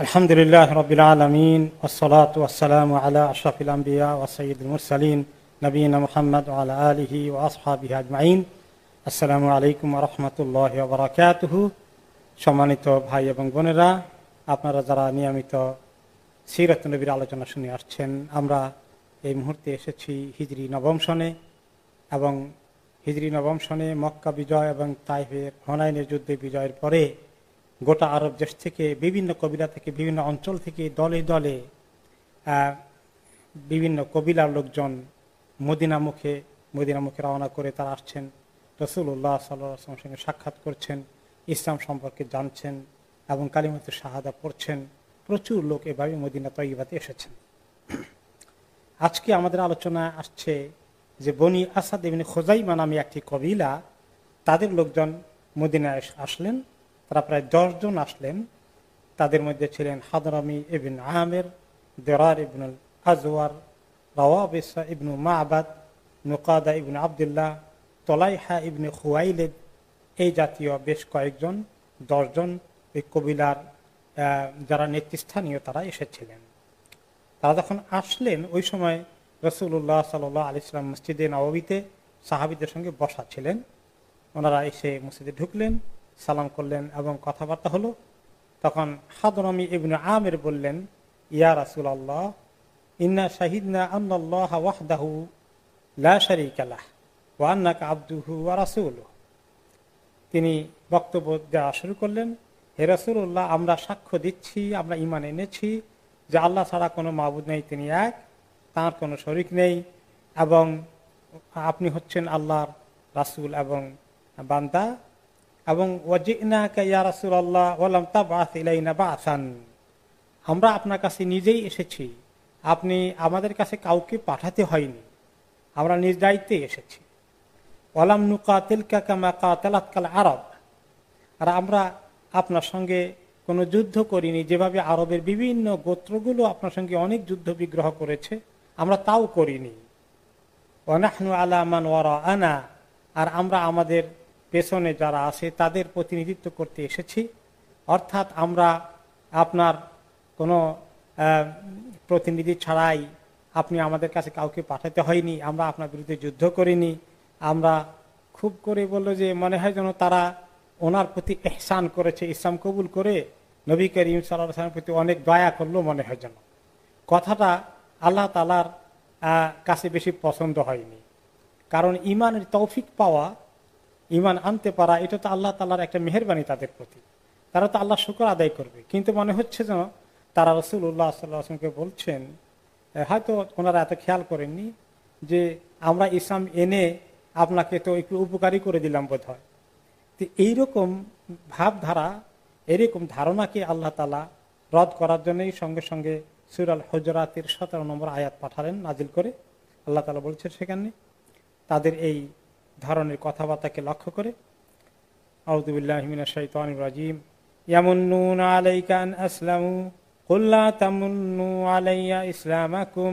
আলহামদুলিল্লাহ রাব্বিল আলামিন ওয়াসসালাতু ওয়াসসালামু আলা আশরাফিল আম্বিয়া ওয়া সাইয়্যিদিল মুরসালিন নবিয়িনা মুহাম্মদ ওয়া আলা আলিহি ওয়া আসহাবিহি আজমাইন। আসসালামু আলাইকুম ওয়া রাহমাতুল্লাহি ওয়া বারাকাতুহু। সম্মানিত ভাই এবং বোনেরা, আপনারা যারা নিয়মিত সিরাতুন নবীর আলোচনা শুনে আসছেন, আমরা এই মুহূর্তে এসেছি হিজরি নবম সনে এবং হিজরি নবম সনে মক্কা বিজয় এবং তাইফের হুনাইনের যুদ্ধে বিজয়ের পরে গোটা আরব দেশ থেকে, বিভিন্ন কবিলা থেকে, বিভিন্ন অঞ্চল থেকে দলে দলে বিভিন্ন কবিলার লোকজন মদিনামুখে রওনা করে তারা আসছেন। রাসূলুল্লাহ সাল্লাল্লাহু আলাইহি ওয়াসাল্লামের সঙ্গে সাক্ষাৎ করছেন, ইসলাম সম্পর্কে জানছেন এবং কালিমাতুশ শাহাদা পড়ছেন। প্রচুর লোক এভাবে মদিনা তয়্যিবাতে এসেছেন। আজকে আমাদের আলোচনা আসছে যে বনি আসাদ ইবনে খুজাইমা নামে একটি কবিলা, তাদের লোকজন মদিনায় আসলেন। তারা প্রায় 10 জন আসলেন। তাদের মধ্যে ছিলেন হাদরামি ইবনে আমের, দেরার ইবনুল আজওয়ার, রাওয়াবিসা ইবনু মা'বাদ, নুকাদা ইবনে আবদুল্লাহ, তলাইহা ইবনে খুয়াইলিদ, এই জাতীয় বেশ কয়েকজন, 10 জন এই কবিলার যারা নেতৃস্থানীয় তারা এসেছিলেন। তারা যখন আসলেন ওই সময় রাসূলুল্লাহ সাল্লাল্লাহু আলাইহি ওয়াসাল্লাম মসজিদে নববীতে সাহাবীদের সঙ্গে বসা ছিলেন। ওনারা এসে মসজিদে ঢুকলেন, সালাম করলেন এবং কথাবার্তা হলো। তখন হাদরামি ইবনে আমের বললেন, ইয়া রাসূলুল্লাহ, ইন্না শাহিদনা আন্নাল্লাহ ওয়াহদাহু লা শারীকা লাহ ওয়া আন্নাকা আবদুহু ওয়া রাসূলুহু। তিনি বক্তব্য দেওয়া শুরু করলেন, হে রাসূলুল্লাহ, আমরা সাক্ষ্য দিচ্ছি, আমরা ঈমান এনেছি যে আল্লাহ ছাড়া কোনো মাবুদ নেই, তিনি এক, তার কোনো শরীক নেই, এবং আপনি হচ্ছেন আল্লাহর রাসূল এবং বান্দা। এবং ওয়াজিনাকা ইয়া রাসূলুল্লাহ ওয়া লাম তাবআস ইলাইনা বা'সান, আমরা আপনার কাছে নিজেই এসেছি, আপনি আমাদের কাছে কাউকে পাঠাতে হয়নি, আমরা নিজ দায়িত্বে এসেছি। ওয়া লাম নুকাতিলকা কামা কাতালাতকাল আরব, আর আমরা আপনার সঙ্গে কোনো যুদ্ধ করিনি, যেভাবে আরবের বিভিন্ন গোত্রগুলো আপনার সঙ্গে অনেক যুদ্ধ বিগ্রহ করেছে, আমরা তাও করিনি। ওয়া নাহনু আলা মান ওয়ারাআনা, আর আমরা আমাদের পেছনে যারা আছে তাদের প্রতিনিধিত্ব করতে এসেছি। অর্থাৎ আমরা আপনার কোনো প্রতিনিধি ছাড়াই, আপনি আমাদের কাছে কাউকে পাঠাতে হয়নি, আমরা আপনার বিরুদ্ধে যুদ্ধ করিনি। আমরা খুব করে বলল যে মনে হয় যেন তারা ওনার প্রতি ইহসান করেছে, ইসলাম কবুল করে নবী করিম সাল্লাল্লাহু আলাইহি ওয়াসাল্লামের প্রতি অনেক দয়া করলো মনে হয় যেন। কথাটা আল্লাহ তাআলার কাছে বেশি পছন্দ হয়নি, কারণ ঈমানের তৌফিক পাওয়া, ঈমান আনতে পারা, এটা তো আল্লাহ তাআলার একটা মেহেরবানি তাদের প্রতি, তারা তো আল্লাহ শুকর আদায় করবে। কিন্তু মনে হচ্ছে যেন তারা রাসূলুল্লাহ সাল্লাল্লাহু আলাইহি ওয়াসাল্লামকে বলছেন, হয়তো ওনারা এত খেয়াল করেননি যে আমরা ইসলাম এনে আপনাকে তো একটু উপকারী করে দিলাম বোধ হয়। তো এইরকম ভাবধারা, এরকম ধারণাকে আল্লাহ তাআলা রদ করার জন্যই সঙ্গে সঙ্গে সূরা আল হুজুরাতের 17 নম্বর আয়াত পাঠালেন নাজিল করে। আল্লাহ তাআলা বলছেন সেখানে তাদের এই ধরনের কথাবার্তাকে লক্ষ্য করে, আউযু বিল্লাহি মিনাশ শাইতানির রাজীম, ইয়ামুন্নুনা আলাইকা আন আসলামু কুল লা তামুন্নু আলাইয়া ইসলামাকুম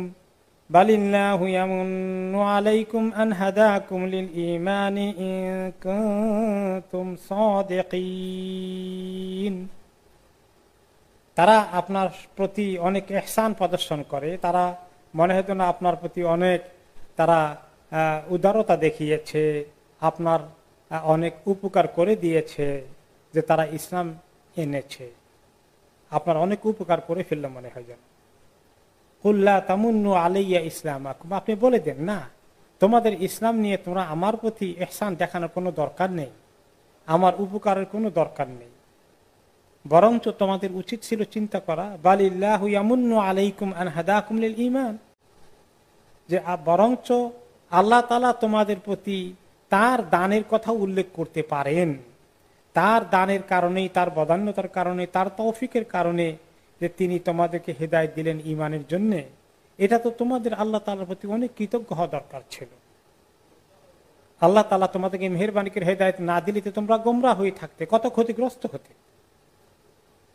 বালিল্লাহু ইয়ামুন্নু আলাইকুম আন হাদাকুম লিল ঈমানি ইন কুনতুম সাদিকিন। তারা আপনার প্রতি অনেক ইহসান প্রদর্শন করে, তারা মনে হতো না আপনার প্রতি অনেক তারা উদারতা দেখিয়েছে, আপনার অনেক উপকার করে দিয়েছে, যে তারা ইসলাম এনেছে, আপনার অনেক উপকার করে ফেলল মনে হয় যেন। কুল্লা তামুন্নু আলাইয়া ইসলামাকুম, আপনি বলে দেন না, তোমাদের ইসলাম নিয়ে তোমরা আমার প্রতি ইহসান দেখানোর কোনো দরকার নেই, আমার উপকারের কোনো দরকার নেই, বরঞ্চ তোমাদের উচিত ছিল চিন্তা করা, বালিল্লাহু ইয়ামুন্নু আলাইকুম আন হাদাকুম লিল ঈমান, যে বরঞ্চ আল্লাহ তাআলা তোমাদের প্রতি তার দানের কথা উল্লেখ করতে পারেন, তার দানের কারণেই, তার বদান্যতার কারণে, তার তৌফিকের কারণে যে তিনি তোমাদেরকে হেদায়েত দিলেন ঈমানের জন্য, এটা তো তোমাদের আল্লাহ তাআলার প্রতি অনেক কৃতজ্ঞ হওয়া দরকার ছিল। আল্লাহ তাআলা তোমাদেরকে মেহেরবানি করে হেদায়েত না দিলে তো তোমরা গোমরাহ হয়ে থাকতে, কত ক্ষতিগ্রস্ত হতে।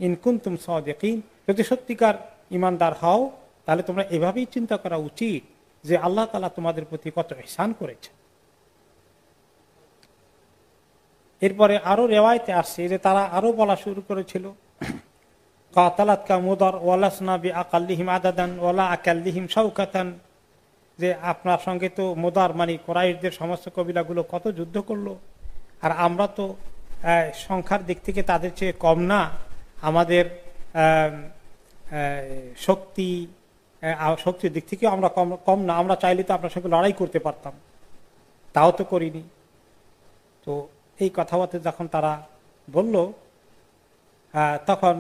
ইন কুনতুম সাদিকিন, যদি সত্যিকার ঈমানদার হও তাহলে তোমরা এভাবেই চিন্তা করা উচিত যে আল্লাহ তাআলা তোমাদের প্রতি কত ইহসান করেছে। এরপরে আরো রিওয়ায়াতে আসছে যে তারা আরো বলা শুরু করেছিল, কাতালাতকা মুদার ওয়ালাসনা বিআকাল্লিহিম আদাদান ওয়ালা আকাল্লিহিম শাওকাতান, যে আপনার সঙ্গে তো মুদার মানে কুরাইশদের সমস্ত কবিলাগুলো কত যুদ্ধ করলো, আর আমরা তো সংখ্যার দিক থেকে তাদের চেয়ে কম না, আমাদের শক্তির দিক থেকে আমরা কম না, আমরা চাইলে তো আপনার সঙ্গে লড়াই করতে পারতাম, তাও তো করিনি। তো এই কথাবার্তা যখন তারা বলল, তখন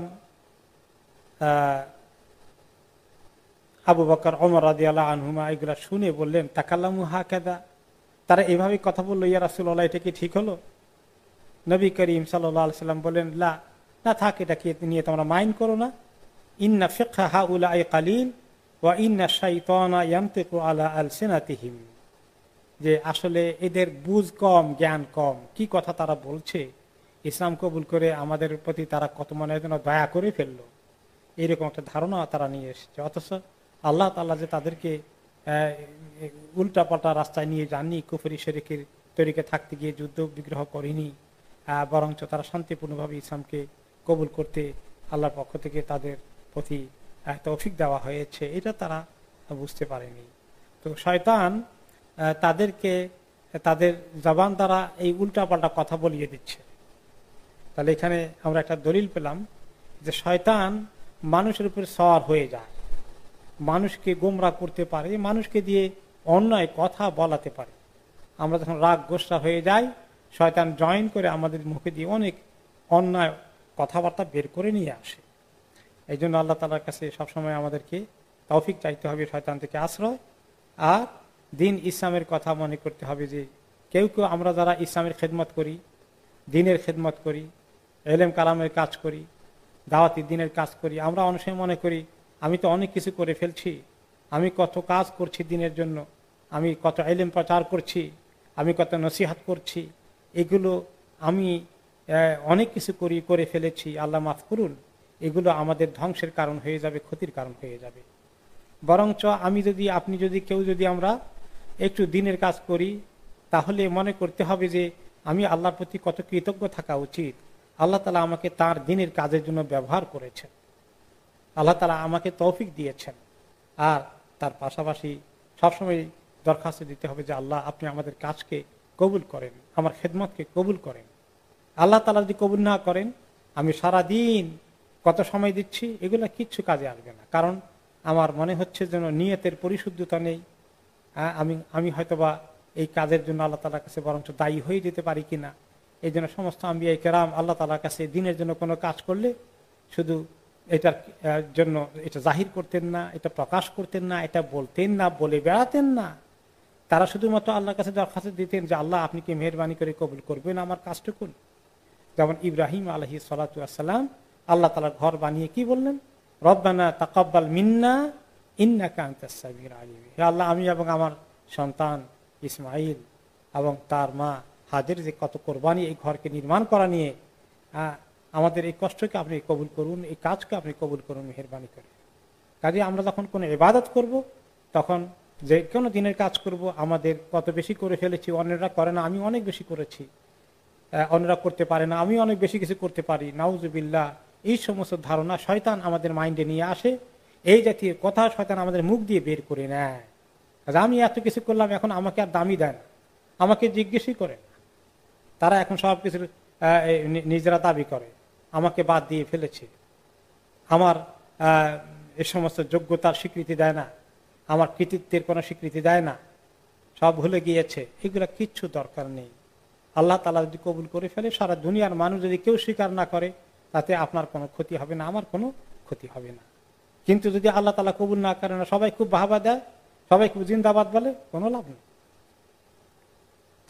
আবু বকর ওমর রাদিয়াল্লাহু আনহুমা এগুলা শুনে বললেন, তাকাল্লামু হাকাদা, তারা এভাবে কথা বললো, ইয়া রাসূলুল্লাহ, এটা কি ঠিক হলো? নবী করিম সাল্লাল্লাহু আলাইহি সাল্লাম বললেন, লা, না থাক, এটাকে নিয়ে তোমরা মাইন্ড করো না। ইন্না ফিকহা হাউলাই কালিল ওয়া ইন্না শাইতানা ইয়ানতিকু আলা আলসিনাতিহিম, যে আসলে এদের বুঝ কম, জ্ঞান কম, কি কথা তারা বলছে, ইসলাম কবুল করে আমাদের প্রতি তারা কত মনে যেন দয়া করে ফেললো, এইরকম একটা ধারণা তারা নিয়ে এসেছে। অথচ আল্লাহ তাআলা যে তাদেরকে উল্টাপাল্টা রাস্তায় নিয়ে যাননি, কুফরি শিরকের তরিকে থাকতে গিয়ে যুদ্ধ বিগ্রহ করেনি, বরঞ্চ তারা শান্তিপূর্ণভাবে ইসলামকে কবুল করতে আল্লাহর পক্ষ থেকে তাদের প্রতি তৌফিক দেওয়া হয়েছে, এটা তারা বুঝতে পারেনি। তো শয়তান তাদেরকে তাদের জবান দ্বারা এই উল্টাপাল্টা কথা বলিয়ে দিচ্ছে। তাহলে এখানে আমরা একটা দলিল পেলাম যে শয়তান মানুষের উপর সওয়ার হয়ে যায়, মানুষকে গোমরা করতে পারে, মানুষকে দিয়ে অন্যায় কথা বলাতে পারে। আমরা যখন রাগ গোসা হয়ে যাই, শয়তান জয়েন করে আমাদের মুখে দিয়ে অনেক অন্যায় কথাবার্তা বের করে নিয়ে আসে। এই জন্য আল্লাহ তাআলার কাছে সবসময় আমাদেরকে তৌফিক চাইতে হবে শয়তান থেকে আশ্রয়, আর দিন ইসলামের কথা মনে করতে হবে যে কেউ কেউ আমরা যারা ইসলামের খেদমত করি, দিনের খেদমত করি, এলেম কালামের কাজ করি, দাওয়াতি দিনের কাজ করি, আমরা অনেক সময় মনে করি আমি তো অনেক কিছু করে ফেলছি, আমি কত কাজ করছি দিনের জন্য, আমি কত এলেম প্রচার করছি, আমি কত নসিহাত করছি, এগুলো আমি অনেক কিছু করে ফেলেছি, আল্লাহ মাফ করুন, এগুলো আমাদের ধ্বংসের কারণ হয়ে যাবে, ক্ষতির কারণ হয়ে যাবে। বরঞ্চ আমি যদি, আপনি যদি, কেউ যদি আমরা একটু দিনের কাজ করি, তাহলে মনে করতে হবে যে আমি আল্লাহর প্রতি কত কৃতজ্ঞ থাকা উচিত। আল্লাহ তাআলা আমাকে তার দিনের কাজের জন্য ব্যবহার করেছেন, আল্লাহ তাআলা আমাকে তৌফিক দিয়েছেন। আর তার পাশাপাশি সবসময় দরখাস্ত দিতে হবে যে আল্লাহ আপনি আমাদের কাজকে কবুল করেন, আমার খেদমতকে কবুল করেন। আল্লাহ তাআলা যদি কবুল না করেন, আমি সারা দিন কত সময় দিচ্ছি, এগুলা কিচ্ছু কাজে আসবে না। কারণ আমার মনে হচ্ছে যেন নিয়তের পরিশুদ্ধতা নেই, আমি হয়তোবা এই কাজের জন্য আল্লাহ তাআলার কাছে বরঞ্চ দায়ী হয়ে যেতে পারি কিনা। এই জন্য সমস্ত আম্বিয়া কেরাম আল্লাহ তাআলার কাছে দিনের জন্য কোনো কাজ করলে শুধু এটার জন্য এটা জাহির করতেন না, এটা প্রকাশ করতেন না, এটা বলতেন না, বলে বেড়াতেন না। তারা শুধুমাত্র আল্লাহর কাছে দরখাস্ত দিতেন যে আল্লাহ আপনি কি মেহেরবানি করে কবুল করবেন আমার কাজটুকুন। যেমন ইব্রাহিম আলাইহিস সালাতু ওয়াস সালাম আল্লাহ তাআলার ঘর বানিয়ে কি বললেন, রব্বানা তাকাব্বাল মিন্না ইন্নাকা আনতাস সামিউল আলিম, হে আল্লাহ আমি এবং আমার সন্তান ইসমাইল এবং তার মা হাজের যে কত কোরবানি এই ঘরকে নির্মাণ করা নিয়ে, আমাদের এই কষ্টকে আপনি কবুল করুন, এই কাজকে আপনি কবুল করুন মেহেরবানি করে। কাজে আমরা যখন কোনো ইবাদত করব, তখন যে কোনো দিনের কাজ করব, আমাদের কত বেশি করে ফেলেছি, অন্যরা করে না আমি অনেক বেশি করেছি, অন্যরা করতে পারে না আমি অনেক বেশি কিছু করতে পারি, নাউজুবিল্লাহ, এই সমস্ত ধারণা শয়তান আমাদের মাইন্ডে নিয়ে আসে। এই জাতীয় কথা শয়তান আমাদের মুখ দিয়ে বের করে নেয়। আমি এত কিছু করলাম, এখন আমাকে আর দামি দেয় না, আমাকে জিজ্ঞেসই করে না। তারা এখন সব কিছু নিজেরা দাবি করে, আমাকে বাদ দিয়ে ফেলেছে, আমার এ সমস্ত যোগ্যতার স্বীকৃতি দেয় না, আমার কৃতিত্বের কোনো স্বীকৃতি দেয় না, সব ভুলে গিয়েছে। এগুলা কিচ্ছু দরকার নেই। আল্লাহ তাআলা যদি কবুল করে ফেলে, সারা দুনিয়ার মানুষ যদি কেউ স্বীকার না করে, তাতে আপনার কোনো ক্ষতি হবে না, আমার কোনো ক্ষতি হবে না। কিন্তু যদি আল্লাহ তাআলা কবুল না করে না, সবাই খুব বাহবা দেয়, সবাই খুব জিন্দাবাদ বলে, কোনো লাভ নেই।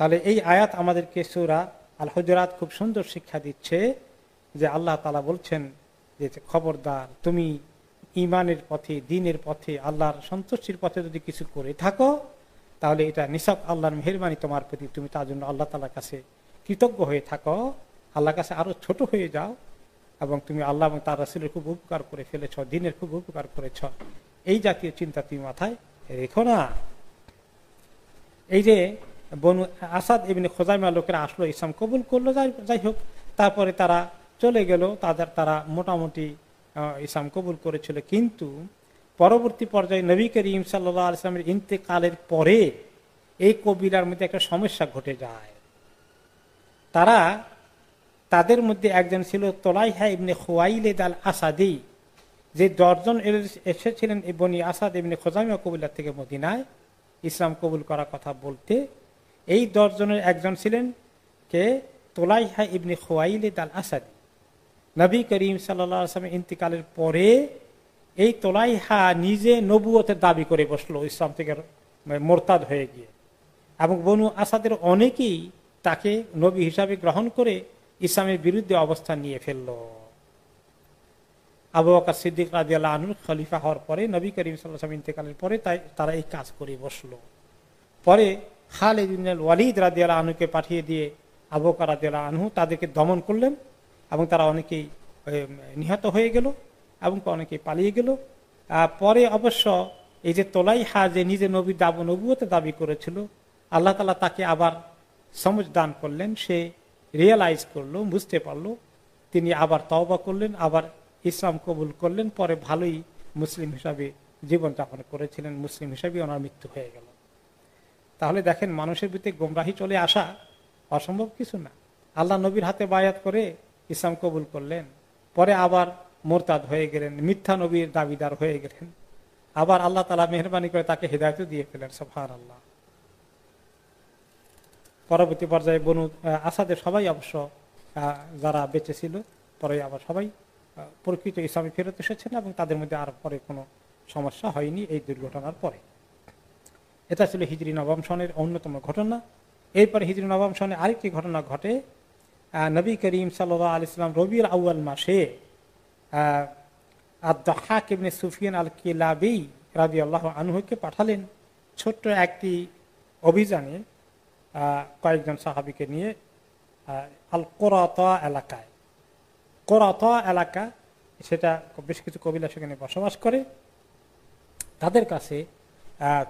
তাহলে এই আয়াত আমাদেরকে সূরা আল হুজুরাত খুব সুন্দর শিক্ষা দিচ্ছে যে আল্লাহ তাআলা বলছেন যে খবরদার তুমি ঈমানের পথে, দ্বীনের পথে, আল্লাহর সন্তুষ্টির পথে যদি কিছু করে থাকো, তাহলে এটা নিছক আল্লাহর মেহেরবানি তোমার প্রতি, তুমি তার জন্য আল্লাহ তাআলার কাছে কৃতজ্ঞ হয়ে থাকো, আল্লাহর কাছে আরো ছোট হয়ে যাও, এবং তুমি আল্লাহ এবং তার রাসূলের খুব উপকার করে ফেলেছ, দ্বীনের খুব উপকার করেছ, এই জাতীয় চিন্তা তুমি মাথায় রেখো না। এই যে বনু আসাদ ইবনে খুজাইমা লোকেরা আসলো, ইসলাম কবুল করলো, যাই হোক, তারপরে তারা চলে গেল, তারা মোটামুটি ইসলাম কবুল করেছিল, কিন্তু পরবর্তী পর্যায়ে নবী করিম সাল্লাল্লাহু আলাইহি ওয়াসাল্লামের ইন্তেকালের পরে এই কবিলার মধ্যে একটা সমস্যা ঘটে যায়। তাদের মধ্যে একজন ছিল তোলাইহা ইবনে খুয়াইলিদ আল আসাদি, যে 10 জন এসেছিলেন বনি আসাদ ইবনে খুজাইমা কবিলা থেকে মদিনায় ইসলাম কবুল করার কথা বলতে। এই 10 জনের একজন ছিলেন কে? তোলাইহা ইবনে খুয়াইলিদ আল আসাদি। নবী করিম সাল্লাল্লাহু আলাইহি ওয়াসাল্লামের ইন্তিকালের পরে এই তোলাইহা নিজে নবুয়তের দাবি করে বসলো, ইসলাম থেকে মোরতাদ হয়ে গিয়ে, এবং বনু আসাদের অনেকেই তাকে নবী হিসাবে গ্রহণ করে ইসলামের বিরুদ্ধে অবস্থান নিয়ে ফেলল। আবু বকর সিদ্দিক রাদিয়াল্লাহু আনহু খলিফা হওয়ার পরে, নবী করিম সাল্লাল্লাহু আলাইহি ওয়াসাল্লাম ইন্তেকালের পরে তারা এই কাজ করে বসলো। পরে খালিদ ইবনে ওয়ালিদ রাদিয়াল্লাহু আনহুকে পাঠিয়ে দিয়ে আবু বকর রাদিয়াল্লাহু আনহু তাদেরকে দমন করলেন, এবং তারা অনেকেই নিহত হয়ে গেল এবং অনেকেই পালিয়ে গেল। পরে অবশ্য এই যে তোলাইহা যে নিজে নবুয়তের দাবি করেছিল, আল্লাহ তাআলা তাকে আবার সমঝ দান করলেন, সে রিয়েলাইজ করলো, বুঝতে পারলো, তিনি আবার তওবা করলেন, আবার ইসলাম কবুল করলেন। পরে ভালোই মুসলিম হিসাবে জীবনযাপন করেছিলেন, মুসলিম হিসাবে ওনার মৃত্যু হয়ে গেল। তাহলে দেখেন, মানুষের ভিতরে গোমরাহি চলে আসা অসম্ভব কিছু না। আল্লাহ নবীর হাতে বায়াত করে ইসলাম কবুল করলেন, পরে আবার মোরতাদ হয়ে গেলেন, মিথ্যা নবীর দাবিদার হয়ে গেলেন, আবার আল্লাহ তাআলা মেহেরবানি করে তাকে হিদায়াত দিয়ে ফেলেন। সুবহানাল্লাহ। পরবর্তী পর্যায়ে বনু আসাদের সবাই অবশ্য যারা বেঁচে ছিল, পরে আবার সবাই প্রকৃত ইসলামে ফেরত এসেছেন, এবং তাদের মধ্যে আর পরে কোনো সমস্যা হয়নি এই দুর্ঘটনার পরে। এটা ছিল হিজরি নবম সনের অন্যতম ঘটনা। এরপরে হিজরি নবম সনে আরেকটি ঘটনা ঘটে। নবী করিম সাল্লাল্লাহু আলাইহি ওয়াসাল্লাম রবিউল আউয়াল মাসে আদ-দাহহাক ইবনে সুফিয়ান আল কিলাবি রাদিয়াল্লাহু আনহুকে পাঠালেন ছোট্ট একটি অভিযানে কয়েকজন সাহাবীকে নিয়ে আল কোরাতা এলাকায়। কোরাতা এলাকা, সেটা বেশ কিছু কবিলা সেখানে বসবাস করে। তাদের কাছে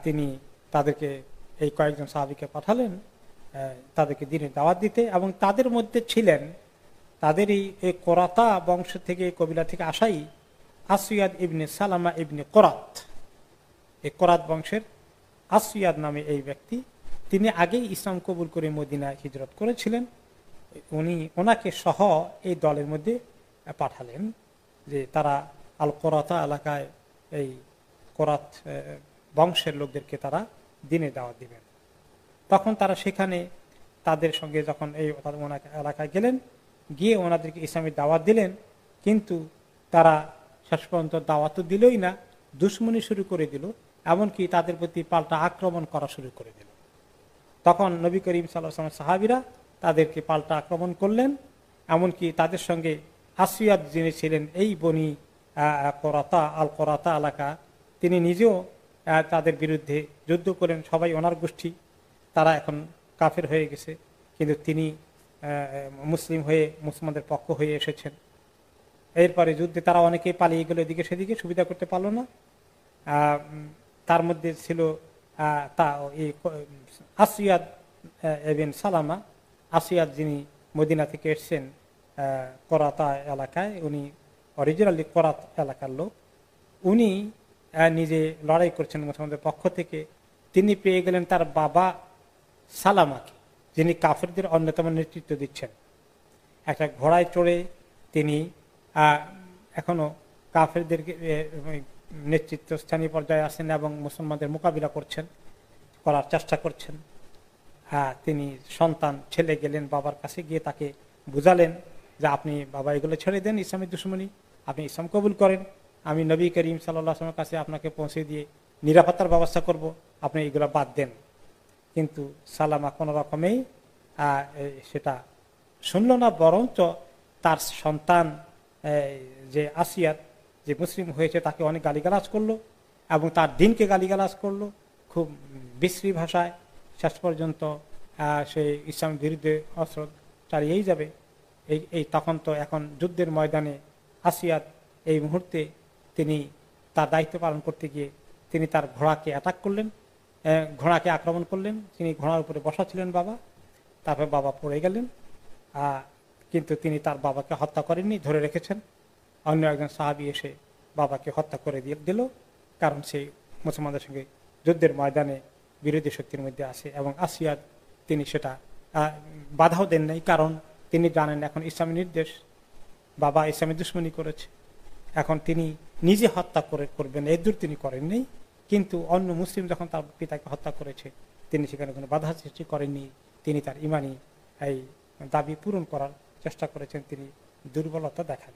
তিনি তাদেরকে এই কয়েকজন সাহাবীকে পাঠালেন তাদেরকে দিনে দাওয়াত দিতে, এবং তাদের মধ্যে ছিলেন তাদেরই এই কোরাতা বংশ থেকে, কবিলা থেকে আসাই আসিয়াদ ইবনে সালামা ইবনে কোরাত। এই কোরাত বংশের আসিয়াদ নামে এই ব্যক্তি, তিনি আগেই ইসলাম কবুল করে মদিনায় হিজরত করেছিলেন। ওনাকে সহ এই দলের মধ্যে পাঠালেন যে তারা আল কোরাতা এলাকায় এই কোরাত বংশের লোকদেরকে তারা দিনে দাওয়াত দিবেন। তখন তারা সেখানে তাদের সঙ্গে যখন এই এলাকায় গেলেন, গিয়ে ওনাদেরকে ইসলামের দাওয়াত দিলেন, কিন্তু তারা শেষ পর্যন্ত দাওয়াত দিলই না, দুশমনি শুরু করে দিল, এমনকি তাদের প্রতি পাল্টা আক্রমণ করা শুরু করে দিল। তখন নবী করিম সাল্লাল্লাহু আলাইহি ওয়াসাল্লাম সাহাবীরা তাদেরকে পাল্টা আক্রমণ করলেন, এমনকি তাদের সঙ্গে আসিয়াদ যিনি ছিলেন এই বনি কোরাতা আল কোরাতা এলাকা, তিনি নিজেও তাদের বিরুদ্ধে যুদ্ধ করেন। সবাই ওনার গোষ্ঠী, তারা এখন কাফের হয়ে গেছে, কিন্তু তিনি মুসলিম হয়ে মুসলমানদের পক্ষ হয়ে এসেছেন। এরপরে যুদ্ধে তারা অনেকেই পালিয়ে গেল এদিকে সেদিকে, সুবিধা করতে পারলো না। তার মধ্যে ছিল আসিয়াদ ইবনে সালামা। আসিয়াদ যিনি মদিনা থেকে এসেছেন কোরাতা এলাকায়, উনি অরিজিনালি কোরাত এলাকার লোক, উনি নিজে লড়াই করছেন মুসলমানদের পক্ষ থেকে। তিনি পেয়ে গেলেন তার বাবা সালামাকে, যিনি কাফেরদের অন্যতম নেতৃত্ব দিচ্ছেন। একটা ঘোড়ায় চড়ে তিনি এখনো কাফেরদেরকে নেতৃত্ব স্থানীয় পর্যায়ে আছেন এবং মুসলমানদের মোকাবিলা করার চেষ্টা করছেন। তিনি সন্তান ছেলে গেলেন বাবার কাছে, গিয়ে তাকে বুঝালেন যে আপনি বাবা এগুলো ছেড়ে দেন, ইসলামের দুশমনী, আপনি ইসলাম কবুল করেন, আমি নবী করিম সাল্লাল্লাহু আলাইহি ওয়াসাল্লামের কাছে আপনাকে পৌঁছে দিয়ে নিরাপত্তার ব্যবস্থা করব, আপনি এগুলো বাদ দেন। কিন্তু সালামা কোনো রকমেই সেটা শুনল না, বরঞ্চ তার সন্তান যে আসিয়াত, যে মুসলিম হয়েছে, তাকে অনেক গালিগালাজ করলো এবং তার দিনকে গালিগালাজ করলো খুব বিশ্রী ভাষায়। শেষ পর্যন্ত সে ইসলামের বিরুদ্ধে অস্ত্র চালিয়েই যাবে। এই তখন তো এখন যুদ্ধের ময়দানে আসিয়াত এই মুহূর্তে তিনি তার দায়িত্ব পালন করতে গিয়ে তিনি তার ঘোড়াকে অ্যাটাক করলেন, ঘোড়াকে আক্রমণ করলেন। তিনি ঘোড়ার উপরে বসা ছিলেন বাবা, তারপর বাবা পড়ে গেলেন, কিন্তু তিনি তার বাবাকে হত্যা করেননি, ধরে রেখেছেন। অন্য একজন সাহাবী এসে বাবাকে হত্যা করে দিল, কারণ সেই মুসলমানদের সঙ্গে যুদ্ধের ময়দানে বিরোধী শক্তির মধ্যে আছে। এবং আসিয়াদ তিনি সেটা বাধাও দেন নাই, কারণ তিনি জানেন এখন ইসলামী নির্দেশ, বাবা ইসলামী দুশ্মনী করেছে, এখন তিনি নিজে হত্যা করবেন এর দূর তিনি করেননি। কিন্তু অন্য মুসলিম যখন তার পিতাকে হত্যা করেছে তিনি সেখানে কোনো বাধা সৃষ্টি করেননি, তিনি তার ইমানি এই দাবি পূরণ করার চেষ্টা করেছেন, তিনি দুর্বলতা দেখান।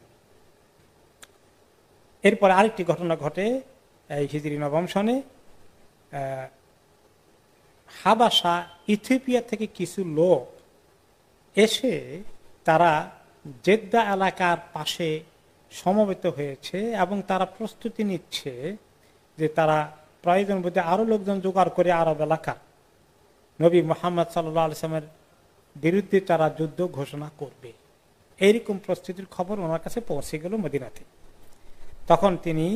এরপরে আরেকটি ঘটনা ঘটে এই হিজরি নবম সনে। হাবাসা ইথিওপিয়া থেকে কিছু লোক এসে তারা জেদ্দা এলাকার পাশে সমবেত হয়েছে এবং তারা প্রস্তুতি নিচ্ছে যে তারা প্রয়োজন বোধে আরো লোকজন জোগাড় করে আরব এলাকা নবী মুহাম্মদ সাল্লাল্লাহু আলাইহি ওয়াসাল্লামের বিরুদ্ধে তারা যুদ্ধ ঘোষণা করবে। এইরকম প্রস্তুতির খবর ওনার কাছে পৌঁছে গেল মদিনাতে। তখন তিনি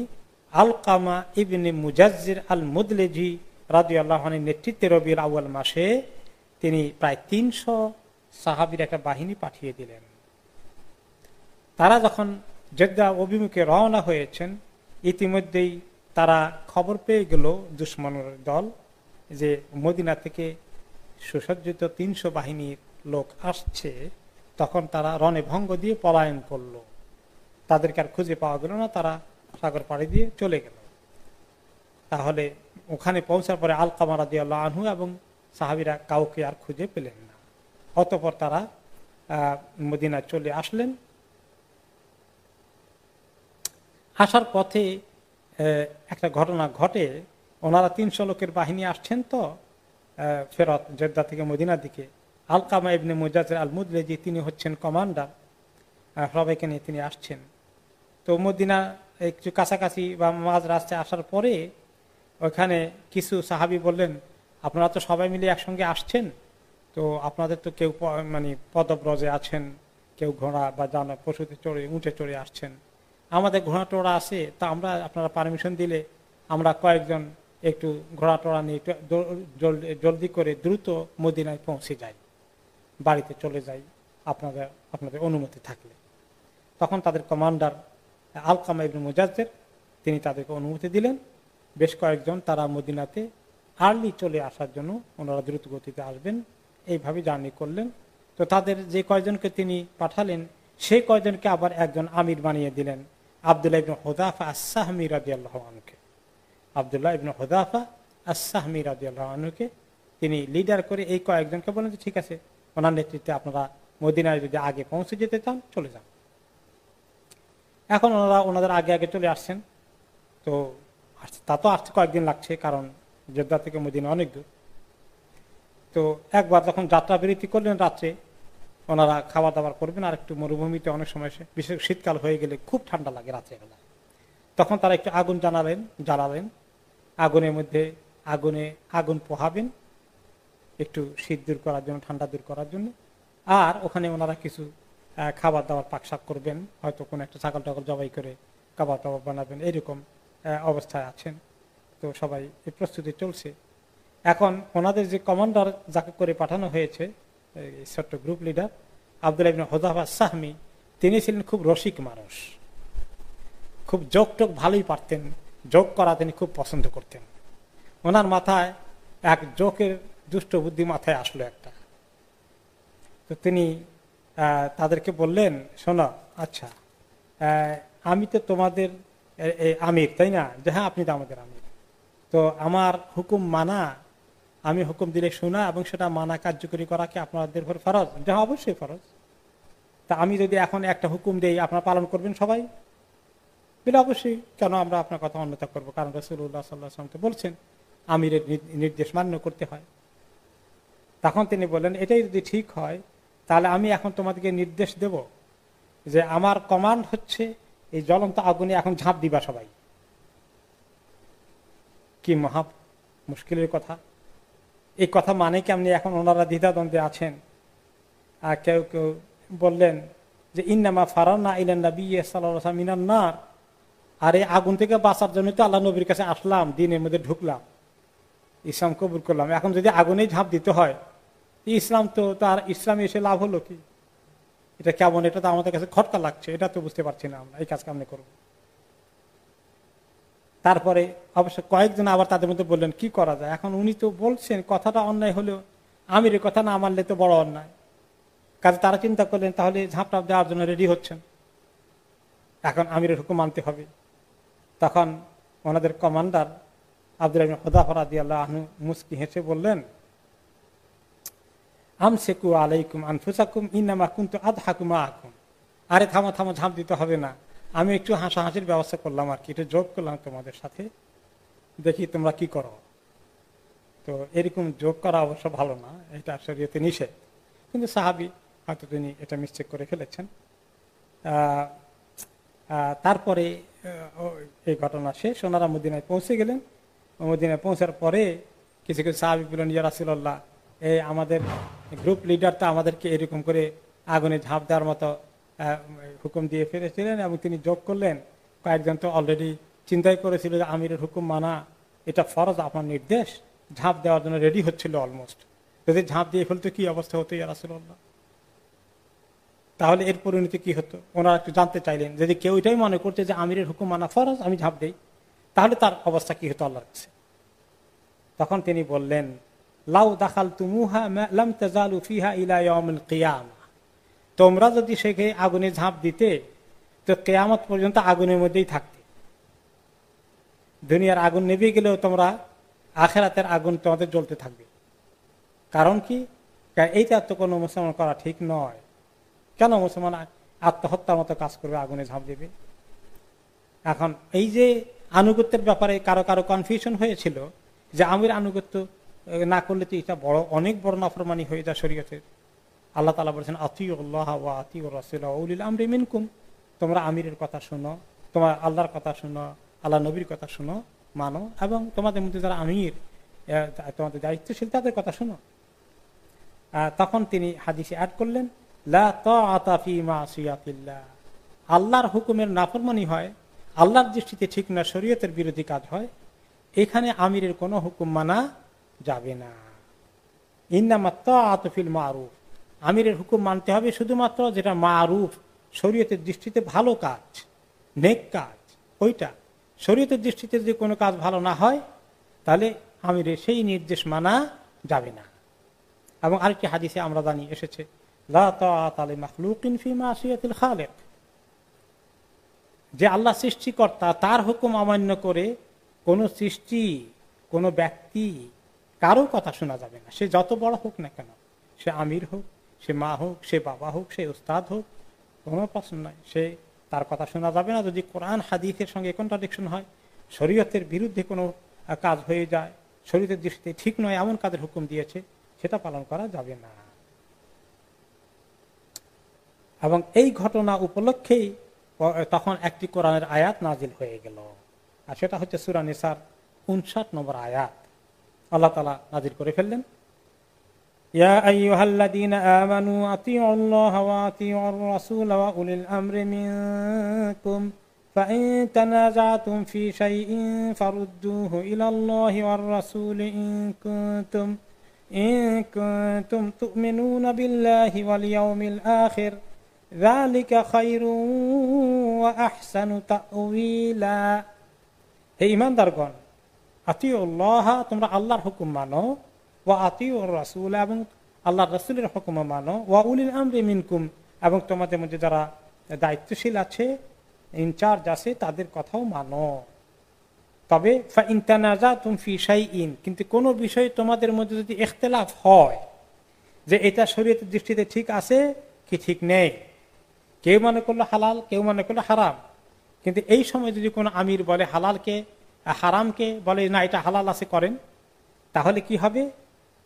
আলকামা ইবনে মুজাজ্জির আল মুদলিজি রাদিয়াল্লাহু আনহুর নেতৃত্বে রবিউল আউয়াল মাসে তিনি প্রায় 300 সাহাবীর একটা বাহিনী পাঠিয়ে দিলেন। তারা যখন জেদ্দা অভিমুখে রওনা হয়েছেন, ইতিমধ্যেই তারা খবর পেয়ে গেল দুশমনের দল যে মদিনা থেকে সুসজ্জিত 300 বাহিনীর লোক আসছে। তখন তারা রণে ভঙ্গ দিয়ে পলায়ন করলো, তাদেরকে আর খুঁজে পাওয়া গেল না, তারা সাগর পাড়ি দিয়ে চলে গেল। তাহলে ওখানে পৌঁছার পরে আলকামা রাদিয়াল্লাহু আনহু এবং সাহাবীরা কাউকে আর খুঁজে পেলেন না। অতঃপর তারা মদিনা চলে আসলেন। আসার পথে একটা ঘটনা ঘটে, ওনারা 300 লোকের বাহিনী আসছেন তো ফেরত জেদ্দা থেকে মদিনার দিকে। আলকামা ইবনে মুজাজ্জির আল মুদলিজি তিনি হচ্ছেন কমান্ডার, সবাইকে নিয়ে তিনি আসছেন। তো মদিনা একটু কাছাকাছি বা মাঝ রাস্তায় আসার পরে ওখানে কিছু সাহাবী বললেন, আপনারা তো সবাই মিলে একসঙ্গে আসছেন, তো আপনাদের তো কেউ মানে পদব্রজে আছেন, কেউ ঘোড়া বা জানা পশুতে চড়ে উঠে চড়ে আসছেন, আমাদের ঘোড়া টোড়া আছে, তা আমরা আপনারা পারমিশন দিলে আমরা কয়েকজন একটু ঘোড়া টোড়া নিয়ে জলদি করে দ্রুত মদিনায় পৌঁছে যাই, বাড়িতে চলে যাই আপনাদের অনুমতি থাকলে। তখন তাদের কমান্ডার আলকামা ইবনে মুজাজ্জির তিনি তাদেরকে অনুমতি দিলেন। বেশ কয়েকজন তারা মদিনাতে আর্লি চলে আসার জন্য ওনারা দ্রুত গতিতে আসবেন এইভাবে জার্নি করলেন। তো তাদের যে কয়জনকে তিনি পাঠালেন সেই কয়জনকে আবার একজন আমির বানিয়ে দিলেন, আব্দুল্লাহ ইবনে হুযাফা আস-সাহমী রাদিয়াল্লাহু আনহুকে। আব্দুল্লাহ ইবনে হুযাফা আস-সাহমী রাদিয়াল্লাহু আনহুকে তিনি লিডার করে এই কয়েকজনকে বলেন যে ঠিক আছে, ওনার নেতৃত্বে আপনারা মদিনায় যদি আগে পৌঁছে যেতে চান চলে যান। এখন ওনারা ওনাদের আগে আগে চলে আসছেন। তো তা তো আসতে কয়েকদিন লাগছে, কারণ জেদ্দা থেকে মদিনা অনেক দূর। তো একবার যখন যাত্রা বিরতি করলেন রাত্রে, ওনারা খাওয়া দাওয়া করবেন, আর একটু মরুভূমিতে অনেক সময় বিশেষ শীতকাল হয়ে গেলে খুব ঠান্ডা লাগে রাত্রেবেলা, তখন তারা একটু আগুন জ্বালালেন। আগুনের মধ্যে আগুন পোহাবেন একটু শীত দূর করার জন্য, ঠান্ডা দূর করার জন্য। আর ওখানে ওনারা কিছু খাবার দাবার পাকশাক করবেন, হয়তো কোনো একটা ছাগল টাগল জবাই করে কাবাব টাবাব বানাবেন, এইরকম অবস্থায় আছেন। তো সবাই এই প্রস্তুতি চলছে। এখন ওনাদের যে কমান্ডার যাকে করে পাঠানো হয়েছে, ছোট্ট গ্রুপ লিডার আব্দুল্লাহ ইবনে হুযাফা আস-সাহমী, তিনি ছিলেন খুব রসিক মানুষ, খুব যোগ টোক ভালোই পারতেন, যোগ করা তিনি খুব পছন্দ করতেন। ওনার মাথায় এক জোকের দুষ্ট বুদ্ধি মাথায় আসলো একটা। তো তিনি তাদেরকে বললেন, শোনো, আচ্ছা আমি তো তোমাদের আমির, তাই না? যে হ্যাঁ, আপনি তো আমাদের আমির, তো আমার হুকুম মানা, আমি হুকুম দিলে শোনা এবং সেটা মানা কার্যকরী করা কি আপনাদের উপর ফরজ? যে অবশ্যই ফরজ। তা আমি যদি এখন একটা হুকুম দেই আপনারা পালন করবেন সবাই? বলে অবশ্যই, কেন আমরা আপনার কথা অন্যথা করবো, কারণ রাসূলুল্লাহ সাল্লাল্লাহু আলাইহি ওয়াসাল্লাম তো বলছেন আমিরের নির্দেশ মান্য করতে হয়। তখন তিনি বললেন, এটাই যদি ঠিক হয় তাহলে আমি এখন তোমাদেরকে নির্দেশ দেব যে আমার কমান্ড হচ্ছে এই জ্বলন্ত আগুনে এখন ঝাঁপ দিবা সবাই। কি মহা মুশকিলের কথা! এই কথা মানে কেমনি? এখন ওনারা দ্বিধাদ্বন্দ্বে আছেন। আর কেউ কেউ বললেন যে ইন্নামা ফারানা ইলান নবী সাল্লাল্লাহু আলাইহি ওয়াসাল্লাম মিনান নার, আর এই আগুন থেকে বাঁচার জন্য তো আল্লাহ নবীর কাছে আসলাম, দিনের মধ্যে ঢুকলাম, ইসলাম কবুল করলাম, এখন যদি আগুনেই ঝাঁপ দিতে হয় ইসলাম তো তার ইসলামে এসে লাভ হলো কি? এটা কেমন, এটা তো আমাদের কাছে খটকা লাগছে, এটা তো বুঝতে পারছি না আমরা এই কাজ কেমনে করবো। তারপরে অবশ্য কয়েকজন আবার তাদের মধ্যে বললেন কি করা যায়, এখন উনি তো বলছেন কথাটা অন্যায় হলেও আমিরের কথা না মানলে তো বড় অন্যায়। কাজে তারা চিন্তা করলেন তাহলে ঝাঁপটাপ দেওয়ার জন্য রেডি হচ্ছেন, এখন আমিরের হুকুম মানতে হবে। তখন ওনাদের কমান্ডার আব্দুর রহমান হুযাফা রাদিয়াল্লাহু আনহু মুস্কি হেসে বললেন, আমসিকু আলাইকুম আনফুসাকুম ইন্নামা কুনতু আদহাকু মাআকুম। আরে থামো থামো, ঝাঁপ দিতে হবে না, আমি একটু হাসাহাসির ব্যবস্থা করলাম আর কি, একটু যোগ করলাম তোমাদের সাথে, দেখি তোমরা কি করো। তো এরকম যোগ করা অবশ্য ভালো না, এটা শরীয়তে নিষেধ, কিন্তু সাহাবী হয়তো তিনি এটা মিস্টেক করে ফেলেছেন। তারপরে এই ঘটনা শেষ, ওনারা মদিনায় পৌঁছে গেলেন। মদিনায় পৌঁছার পরে কিছু কিছু সাহাবী বললেন, ইয়া রাসূলুল্লাহ, এই আমাদের গ্রুপ লিডার তো আমাদেরকে এরকম করে আগুনে ঝাঁপ দেওয়ার মতো হুকুম দিয়ে ফেলেছিলেন, এবং তিনি যোগ করলেন কয়েকজন তো অলরেডি চিন্তাই করেছিল যে আমিরের হুকুম মানা এটা ফরজ, আপনার নির্দেশ, ঝাঁপ দেওয়ার জন্য রেডি হচ্ছিল অলমোস্ট। যদি ঝাঁপ দিয়ে ফেলতো কি অবস্থা হতো ইয়া রাসূলুল্লাহ, তাহলে এর পরিণতি কি হতো? ওনারা একটু জানতে চাইলেন, যদি কেউ এটাই মনে করছে যে আমিরের হুকুম মানা ফরজ, আমি ঝাঁপ দেই, তাহলে তার অবস্থা কি হতো আল্লাহর কাছে। তখন তিনি বললেন, লাউ দাখালতুমুহা লাম তাজালু ফিহা ইলা ইয়াউমিল কিয়ামা, তোমরা যদি সেখানে আগুনে ঝাঁপ দিতে তো কিয়ামত পর্যন্ত আগুনের মধ্যেই থাকতে। দুনিয়ার আগুন নিভে গেলেও তোমরা আখিরাতের আগুন তোমাদের জ্বলতে থাকবে। কারণ কি? এইটা তো কোনো মুসলমান করা ঠিক নয়। কেন মুসলমান আত্মহত্যার মতো কাজ করবে, আগুনে ঝাঁপ দেবে? এখন এই যে আনুগত্যের ব্যাপারে কারো কারো কনফিউশন হয়েছিল যে আমির আনুগত্য না করলে তো এটা বড়, অনেক বড় নাফরমানি হয়ে যায় শরীয়তের। আল্লাহ তাআলা বলেছেন, আতিউল্লাহ ওয়া আতিউর রাসূল ওয়া উলিল আমরি মিনকুম, তোমরা আমিরের কথা শোনো, তোমার আল্লাহর কথা শোনো, আল্লাহ নবীর কথা শোনো, মানো, এবং তোমাদের মধ্যে যারা আমির, তোমাদের দায়িত্বশীল, তাদের কথা শোনো। তখন তিনি হাদিসে অ্যাড করলেন, লা তাআতা ফি মাসিয়াতিল্লাহ, আল্লাহর হুকুমের নাফরমানি হয়, আল্লাহর দৃষ্টিতে ঠিক না, শরীয়তের বিরোধী কাজ হয়, এখানে আমিরের কোনো হুকুম মানা যাবে না। ইন্নামা তাআতু ফিল মারুফ, আমিরের হুকুম মানতে হবে শুধুমাত্র যেটা মারুফ, শরীয়তের দৃষ্টিতে ভালো কাজ, নেক কাজ, ওইটা। শরীয়তের দৃষ্টিতে যদি কোনো কাজ ভালো না হয় তাহলে আমিরের সেই নির্দেশ মানা যাবে না। এবং আরেকটি হাদিসে আমরা জানি এসেছে, লা তাআতা লিমাখলুকিন ফি মাসিয়াতিল খালিক, যে আল্লাহ সৃষ্টিকর্তা তার হুকুম অমান্য করে কোন সৃষ্টি, কোন ব্যক্তি, কারো কথা শোনা যাবে না, সে যত বড় হোক না কেন, সে আমির হোক, সে মা হোক, সে বাবা হোক, সে উস্তাদ হোক, কোনো প্রশ্ন নাই, সে তার কথা শোনা যাবে না যদি কোরআন হাদিসের সঙ্গে কন্ট্রাডিকশন হয়, শরীয়তের বিরুদ্ধে কোনো কাজ হয়ে যায়, শরীয়তের দৃষ্টিতে ঠিক নয় এমন কাজের হুকুম দিয়েছে, সেটা পালন করা যাবে না। এবং এই ঘটনা উপলক্ষেই তখন একটি কোরআনের আয়াত নাজিল হয়ে গেল, আর সেটা হচ্ছে সূরা নিসার 59 নম্বর আয়াত। আল্লাহ তাআলা নাজিল করে ফেললেন, ইয়া আইয়ুহাল্লাযীনা আমানু আতিউল্লাহা ওয়া আতিউর রাসূল ওয়া উলিল আমরি মিনকুম ফাইন তানাযাতুম ফি শাইইন ফারুদ্দুহু ইলাল্লাহি ওয়ার রাসূল ইন কুনতুম তু'মিনুনা বিল্লাহি ওয়াল ইয়াউমিল আখির যালিকা খায়রুন ওয়া আহসানু তা'ওয়িলা। হে ঈমানদারগণ, আতিউল্লাহ, তোমরা আল্লাহর হুকুম মানো, ওয়া আতিউর রাসূল, এবং আল্লাহর রাসূলের হুকুম মানো, ওয়া উলিল আমরি মিনকুম, এবং তোমাদের মধ্যে যারা দায়িত্বশীল আছে, ইনচার্জ আছে, তাদের কথাও মানো। তবে ফাইন তানাযাতুম ফি শাইইন, কিন্তু কোনো বিষয়ে তোমাদের মধ্যে যদি ইখতিলাফ হয় যে এটা শরীয়তের দৃষ্টিতে ঠিক আছে কি ঠিক নেই, কেউ মনে করলো হালাল, কেউ মনে করলো হারাম, কিন্তু এই সময় যদি কোনো আমির বলে হালালকে, হারামকে বলে না এটা হালাল আছে করেন, তাহলে কি হবে?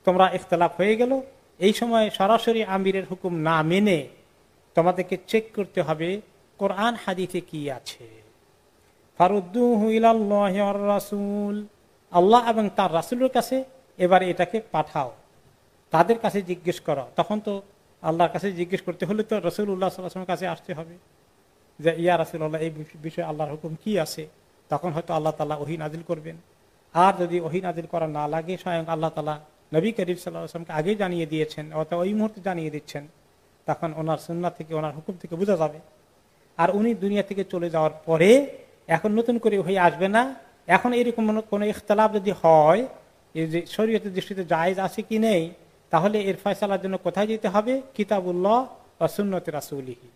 তোমরা ইখতিলাফ হয়ে গেল, এই সময় সরাসরি আমিরের হুকুম না মেনে তোমাদেরকে চেক করতে হবে কোরআন হাদিসে কি আছে। ফারুদ্দুহু ইলাল্লাহি ওয়ার রাসূল, আল্লাহ এবং তার রাসূলের কাছে এবারে এটাকে পাঠাও, তাদের কাছে জিজ্ঞেস করো। তখন তো আল্লাহর কাছে জিজ্ঞেস করতে হলে তো রাসূলুল্লাহ সাল্লাল্লাহু আলাইহি ওয়াসাল্লামের কাছে আসতে হবে যে ইয়া রাসূলুল্লাহ, এই বিষয়ে আল্লাহর হুকুম কি আছে। তখন হয়তো আল্লাহ তাআলা ওহী নাজিল করবেন। আর যদি ওহী নাজিল করা না লাগে, স্বয়ং আল্লাহ তাআলা নবী করিম সাল্লাল্লাহু আলাইহি ওয়াসাল্লামকে আগেই জানিয়ে দিয়েছেন, অথবা ওই মুহূর্তে জানিয়ে দিচ্ছেন, তখন ওনার সুন্নাহ থেকে, ওনার হুকুম থেকে বোঝা যাবে। আর উনি দুনিয়া থেকে চলে যাওয়ার পরে এখন নতুন করে হয়ে আসবে না। এখন এরকম কোনো ইখতিলাফ যদি হয়, এই যে শরীয়তের দৃষ্টিতে জায়েজ আছে কি নেই, তাহলে এর ফয়সালার জন্য কোথায় যেতে হবে? কিতাবুল্লাহ ওয়া সুন্নতে রাসূলিহি,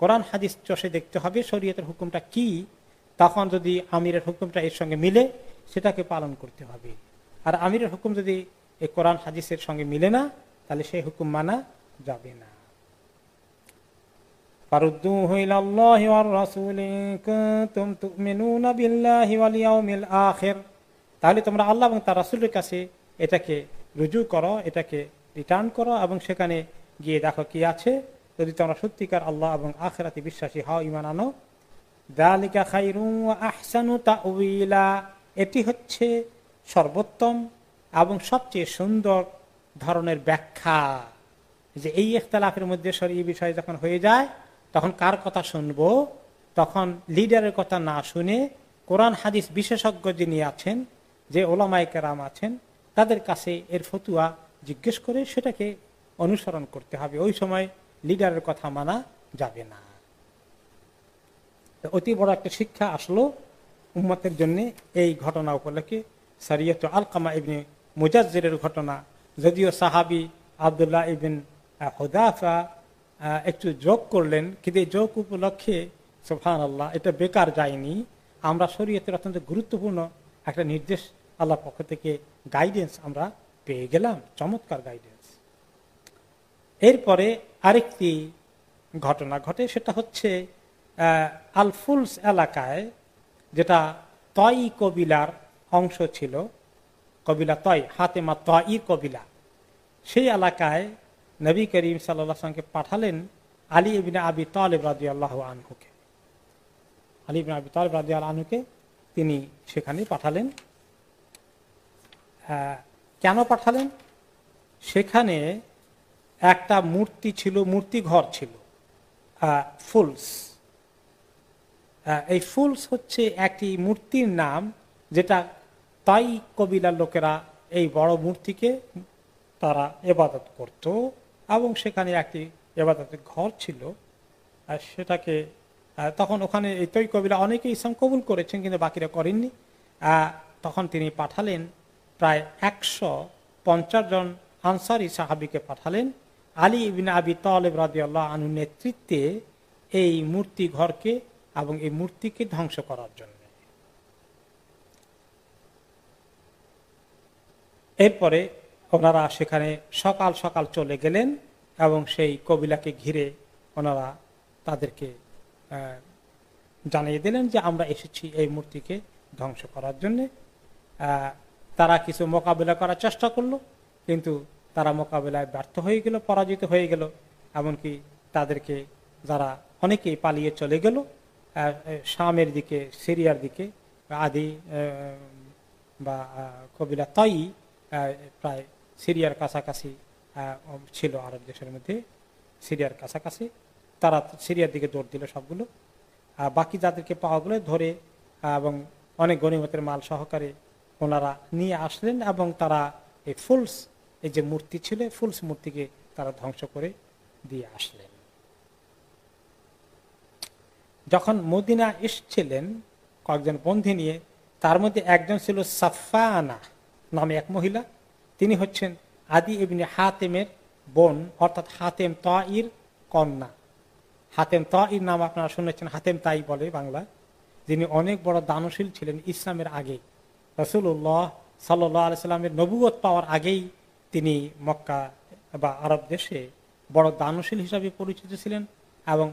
কোরআন হাদিস চষে দেখতে হবে শরীয়তের হুকুমটা কি। তখন যদি আমিরের হুকুমটা এর সঙ্গে মিলে, সেটাকে পালন করতে হবে। আর আমিরের হুকুম যদি এই কোরআন হাদিসের সঙ্গে মিলে না, তাহলে সেই হুকুম মানা যাবে না। ফারুদ্দুহু ইলাল্লাহি ওয়ার রাসূলি ইন কুনতুম তুমিনুনা বিল্লাহি ওয়াল ইয়াউমিল আখির, তাহলে তোমরা আল্লাহ এবং তার রাসূলের কাছে এটাকে রুজু করো, এটাকে রিটার্ন করো, এবং সেখানে গিয়ে দেখো কি আছে। যদি তোমরা সত্যিকার আল্লাহ এবং আখিরাতে বিশ্বাসী হও, ঈমান আনো, যালিকা খায়রুন ওয়া আহসানু তা'ওয়িলা, এটি হচ্ছে সর্বোত্তম এবং সবচেয়ে সুন্দর ধরনের ব্যাখ্যা। যে এই ইখতিলাফের মধ্যে শরঈ বিষয় যখন হয়ে যায়, তখন কার কথা শুনবো? তখন লিডারের কথা না শুনে কোরআন হাদিস বিশেষজ্ঞ যিনি আছেন, যে ওলামায়ে কেরাম আছেন, তাদের কাছে এর ফতুয়া জিজ্ঞেস করে সেটাকে অনুসরণ করতে হবে। ওই সময় লিডারের কথা মানা যাবে না। অতি বড় একটা শিক্ষা আসলো উম্মতের জন্য এই ঘটনা উপলক্ষে। শরীয়ত আলকামা ইবনে মুজাজ্জিরের ঘটনা, যদিও সাহাবী আব্দুল্লাহ ইবন হুযাফা একটু যোগ করলেন, কিন্তু এই যোগ উপলক্ষে সুবহানাল্লাহ এটা বেকার যায়নি। আমরা শরীয়তের অত্যন্ত গুরুত্বপূর্ণ একটা নির্দেশ আল্লাহর পক্ষ থেকে গাইডেন্স আমরা পেয়ে গেলাম, চমৎকার গাইডেন্স। এরপরে আরেকটি ঘটনা ঘটে, সেটা হচ্ছে আল-ফুলস এলাকায়, যেটা তই কবিলার অংশ ছিল, কবিলা তই, হাতেমা তই কবিলা, সেই এলাকায় নবী করিম সাল্লাল্লাহু আলাইহি ওয়াসাল্লামকে পাঠালেন আলী ইবনে আবি তালিব রাদিয়াল্লাহু আনহুকে। আলী ইবনে আবি তালিব রাদিয়াল্লাহু আনহুকে তিনি সেখানে পাঠালেন। কেন পাঠালেন? সেখানে একটা মূর্তি ছিল, মূর্তি ঘর ছিল, ফুলস। এই ফুলস হচ্ছে একটি মূর্তির নাম, যেটা তাই কবিলার লোকেরা এই বড় মূর্তিকে তারা ইবাদত করত, এবং সেখানে একটি ইবাদতের ঘর ছিল। সেটাকে তখন ওখানে এই তৈ কবিলা অনেকে ইসলাম কবুল করেছেন, কিন্তু বাকিরা করেননি। তখন তিনি পাঠালেন প্রায় 150 জন আনসারী সাহাবীকে পাঠালেন আলী ইবনে আবি তালিব রাদিয়াল্লাহু আনহুর নেতৃত্বে এই মূর্তি ঘরকে এবং এই মূর্তিকে ধ্বংস করার জন্য। এরপরে ওনারা সেখানে সকাল সকাল চলে গেলেন এবং সেই কবিলাকে ঘিরে ওনারা তাদেরকে জানিয়ে দিলেন যে আমরা এসেছি এই মূর্তিকে ধ্বংস করার জন্য। তারা কিছু মোকাবিলা করার চেষ্টা করলো, কিন্তু তারা মোকাবিলায় ব্যর্থ হয়ে গেল, পরাজিত হয়ে গেল। এমনকি তাদেরকে যারা অনেকেই পালিয়ে চলে গেল শামের দিকে, সিরিয়ার দিকে। আদি বা কবিলা তই প্রায় সিরিয়ার কাছাকাছি ছিল, আরব দেশের মধ্যে সিরিয়ার কাছাকাছি। তারা সিরিয়ার দিকে দৌড় দিল সবগুলো। বাকি যাদেরকে পাওয়া গেলো ধরে এবং অনেক গনিমতের মাল সহকারে ওনারা নিয়ে আসলেন, এবং তারা এই ফুলস, এই যে মূর্তি ছিল, ফুলস মূর্তিকে তারা ধ্বংস করে দিয়ে আসলেন। যখন মদিনা এসেছিলেন কয়েকজন বন্ধু নিয়ে, তার মধ্যে একজন ছিল সাফানা নামে এক মহিলা। তিনি হচ্ছেন আদি ইবনে হাতেমের বোন, অর্থাৎ হাতেম তাইর কন্যা। হাতেম তাইর নাম আপনারা শুনেছেন, হাতেম তাই বলে বাংলা, যিনি অনেক বড় দানশীল ছিলেন ইসলামের আগে। রাসূলুল্লাহ সাল্লাল্লাহু আলাইহি সাল্লামের নবুয়ত পাওয়ার আগেই তিনি মক্কা বা আরব দেশে বড় দানশীল হিসাবে পরিচিত ছিলেন, এবং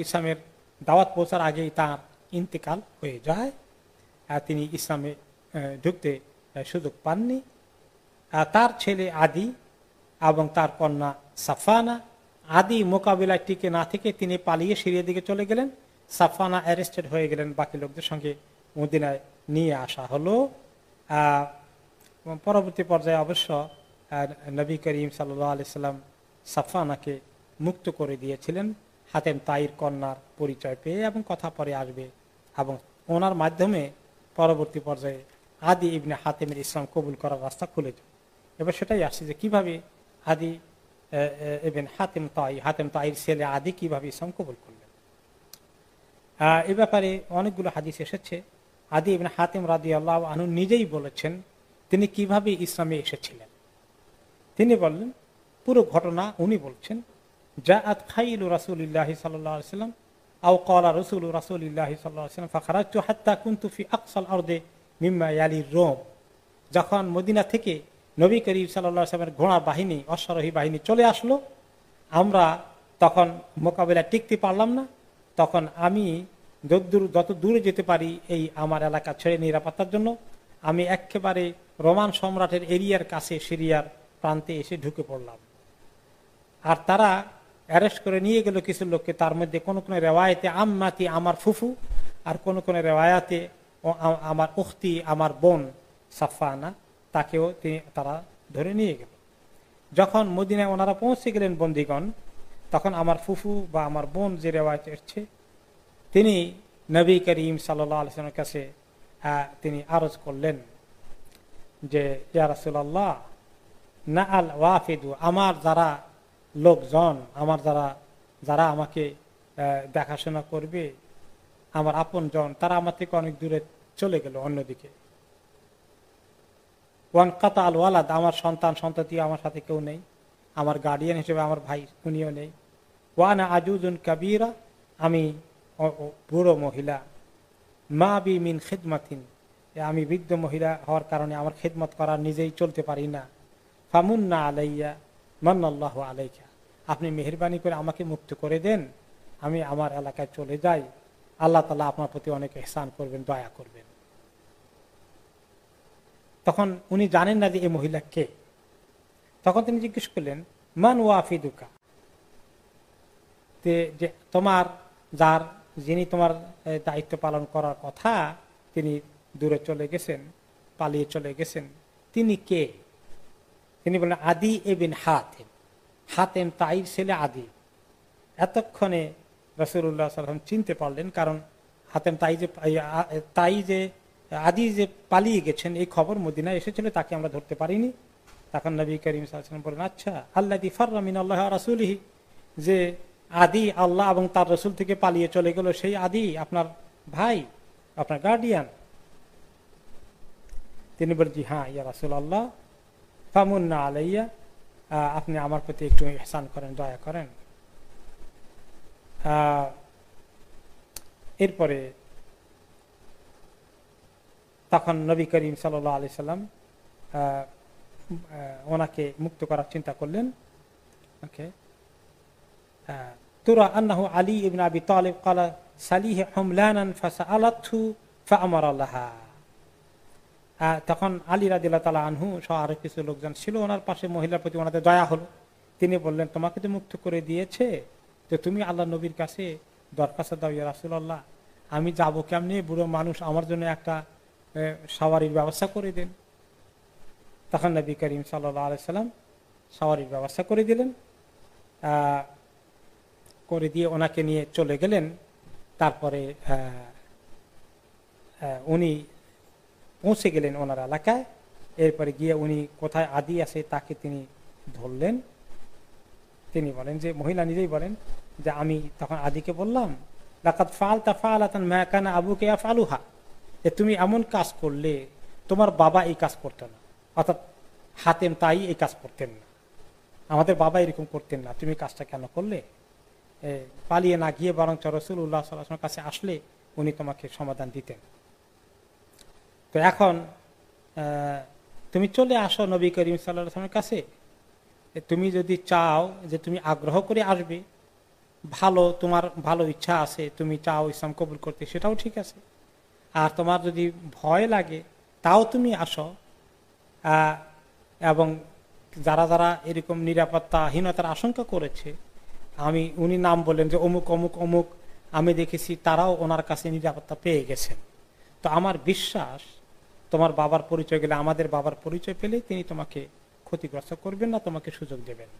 ইসলামের দাওয়াত পৌঁছার আগেই তার ইন্তেকাল হয়ে যায়। তিনি ইসলামে ঢুকতে সুযোগ পাননি। তার ছেলে আদি এবং তার কন্যা সাফানা। আদি মোকাবিলায় টিকে না থেকে তিনি পালিয়ে সিরিয়ার দিকে চলে গেলেন। সাফানা অ্যারেস্টেড হয়ে গেলেন, বাকি লোকদের সঙ্গে মদিনায় নিয়ে আসা হলো। পরবর্তী পর্যায়ে অবশ্য নবী করিম সাল্লাল্লাহু আলাইহি সাল্লাম সাফানাকে মুক্ত করে দিয়েছিলেন হাতেম তাইর কন্যার পরিচয় পেয়ে, এবং কথা পরে আসবে, এবং ওনার মাধ্যমে পরবর্তী পর্যায়ে আদি ইবনে হাতেমের ইসলাম কবুল করার রাস্তা খুলে যায়। এবার সেটাই আসছে যে কিভাবে আদি ইবনে হাতেম তাইর ছেলে আদি কিভাবে ইসলাম কবুল করলেন। এ ব্যাপারে অনেকগুলো হাদিস এসেছে। আদি ইবনে হাতেম রাদিয়াল্লাহু আনহু নিজেই বলেছেন তিনি কিভাবে ইসলামে এসেছিলেন। তিনি বললেন পুরো ঘটনা উনি বলছেন, জাআত খাইলু রাসূলিল্লাহি সাল্লাল্লাহু আলাইহি ওয়াসাল্লাম আও ক্বালা রাসূলু রাসূলিল্লাহি সাল্লাল্লাহু আলাইহি ওয়াসাল্লাম ফাখারাজতু হাত্তা কুনতু ফি আকসাল আরদি মিম্মা ইয়ালি রোম। যখন মদিনা থেকে নবী করিম সাল্লাল্লাহু আলাইহি ওয়াসাল্লামের ঘোড়া বাহিনী, অশ্বারোহী বাহিনী চলে আসলো, আমরা তখন মোকাবেলা টিকতে পারলাম না। তখন আমি যত দূরে যেতে পারি এই আমার এলাকা ছেড়ে নিরাপত্তার জন্য আমি একেবারে রোমান সম্রাটের এরিয়ার কাছে সিরিয়ার প্রান্তে এসে ঢুকে পড়লাম। আর তারা অ্যারেস্ট করে নিয়ে গেল কিছু লোককে। তার মধ্যে কোন কোন রেওয়ায়তে আম্মাতি আমার ফুফু, আর কোন কোন রেওয়ায়াতে আমার উখতি আমার বোন সাফানা, তাকেও তারা ধরে নিয়ে গেল। যখন মদিনায় ওনারা পৌঁছে গেলেন বন্দীগণ, তখন আমার ফুফু বা আমার বোন যে রেওয়ায়ত এসছে, তিনি নবী করিম সাল্লাল্লাহু আলাইহি ওয়াসাল্লামের কাছে তিনি আরজ করলেন যে ইয়া রাসূলুল্লাহ না আল ওয়াফিদু, আমার যারা লোকজন, আমার যারা আমাকে দেখাশোনা করবে, আমার আপনজন, তারা আমার থেকে অনেক দূরে চলে গেল অন্যদিকে। ওয়ান কাতা আল ওয়ালাদ, আমার সন্ততি আমার সাথে কেউ নেই, আমার গার্ডিয়ান হিসেবে আমার ভাই উনিও নেই। ওয়ানা আজুজুন কাবীরা, আমি বুড়ো মহিলা। মা বি মিন খিদমাতিন, আমি বৃদ্ধ মহিলা হওয়ার কারণে আমার খিদমত করার নিজেই চলতে পারি না। ফামুন্না আলাইয়া মান্নাল্লাহু আলাইকা, আপনি মেহেরবানি করে আমাকে মুক্ত করে দেন, আমি আমার এলাকায় চলে যাই, আল্লাহ তাআলা আপনার প্রতি অনেক ইহসান করবেন, দয়া করবেন। তখন উনি জানেন না যে এই মহিলা কে। তখন তিনি জিজ্ঞেস করলেন মান ওয়াফিদুকা, যে তোমার যিনি তোমার দায়িত্ব পালন করার কথা, তিনি দূরে চলে গেছেন, পালিয়ে চলে গেছেন, তিনি কে? তিনি বললেন আদি ইবনে হাতেম, হাতেম তাইর ছেলে আদি। এতক্ষণে রাসূলুল্লাহ সাল্লাল্লাহু আলাইহি ওয়াসাল্লাম চিনতে পারলেন, কারণ হাতেম আদি যে পালিয়ে গেছেন এই খবর মদিনায় এসেছিল, তাকে আমরা ধরতে পারিনি। তখন নবী করিম সাল্লাল্লাহু আলাইহি ওয়াসাল্লাম বলেন আচ্ছা আল্লাযী ফাররা মিনাল্লাহি ওয়া রাসূলিহি, যে আদি আল্লাহ এবং তার রাসূল থেকে পালিয়ে চলে গেল, সেই আদি আপনার ভাই, আপনার গার্ডিয়ান? তিনি বলেন জি হ্যাঁ ইয়া রাসূলুল্লাহ, ফামুন্না আলাইয়া, আপনি আমার প্রতি একটু ইহসান করেন, দয়া করেন। এরপরে তখন নবী করিম সাল্লাল্লাহু আলাইহি সাল্লাম ওনাকে মুক্ত করার চিন্তা করলেন। ওকে, তুরা আন্নাহু আলী ইবনে আবি তালিব ক্বালা সালিহি হুমলানান ফাসআলাতহু ফাআমারা লাহা। তখন আলী রাদিয়াল্লাহু তাআলা আনহু সহ আরো কিছু লোকজন ছিল, ওনার পাশে মহিলার প্রতি ওনাদের দয়া হলো। তিনি বললেন তোমাকে তো মুক্ত করে দিয়েছে, তো তুমি আল্লাহ নবীর কাছে দরখাস্ত দাও, ইয়া রাসূলুল্লাহ আমি যাবো কেমনি, বুড়ো মানুষ, আমার জন্য একটা সাওয়ারির ব্যবস্থা করে দেন। তখন নবী করিম সাল্লাল্লাহু আলাইহি সাল্লাম সাওয়ারির ব্যবস্থা করে দিলেন, করে দিয়ে ওনাকে নিয়ে চলে গেলেন। তারপরে উনি পৌঁছে গেলেন ওনার এলাকায়। এরপরে গিয়ে উনি কোথায় আদি আছে তাকে তিনি ধরলেন। তিনি বলেন যে, মহিলা নিজেই বলেন যে আমি তখন আদিকে বললাম লাকাদ ফাআলতা ফাআলাতান মা কানা আবুকা ইয়াফআলুহা, যে তুমি এমন কাজ করলে তোমার বাবা এই কাজ করতেন না, অর্থাৎ হাতেম তাই এই কাজ করতেন না, আমাদের বাবা এরকম করতেন না, তুমি কাজটা কেন করলে? পালিয়ে না গিয়ে বরং রাসূলুল্লাহ সাল্লাল্লাহু আলাইহি ওয়াসাল্লামের কাছে আসলে উনি তোমাকে সমাধান দিতেন। তো এখন তুমি চলে আসো নবী করিম সাল্লাল্লাহু আলাইহি ওয়াসাল্লামের কাছে, তুমি যদি চাও যে তুমি আগ্রহ করে আসবে, ভালো, তোমার ভালো ইচ্ছা আছে, তুমি চাও ইসলাম কবুল করতে, সেটাও ঠিক আছে। আর তোমার যদি ভয় লাগে তাও তুমি আসো। এবং যারা যারা এরকম নিরাপত্তাহীনতার আশঙ্কা করেছে, উনি নাম বললেন যে অমুক অমুক অমুক, আমি দেখেছি তারাও ওনার কাছে নিরাপত্তা পেয়ে গেছেন। তো আমার বিশ্বাস তোমার বাবার পরিচয় গেলে, আমাদের বাবার পরিচয় পেলে তিনি তোমাকে ক্ষতিগ্রস্ত করবেন না, তোমাকে সুযোগ দেবেন।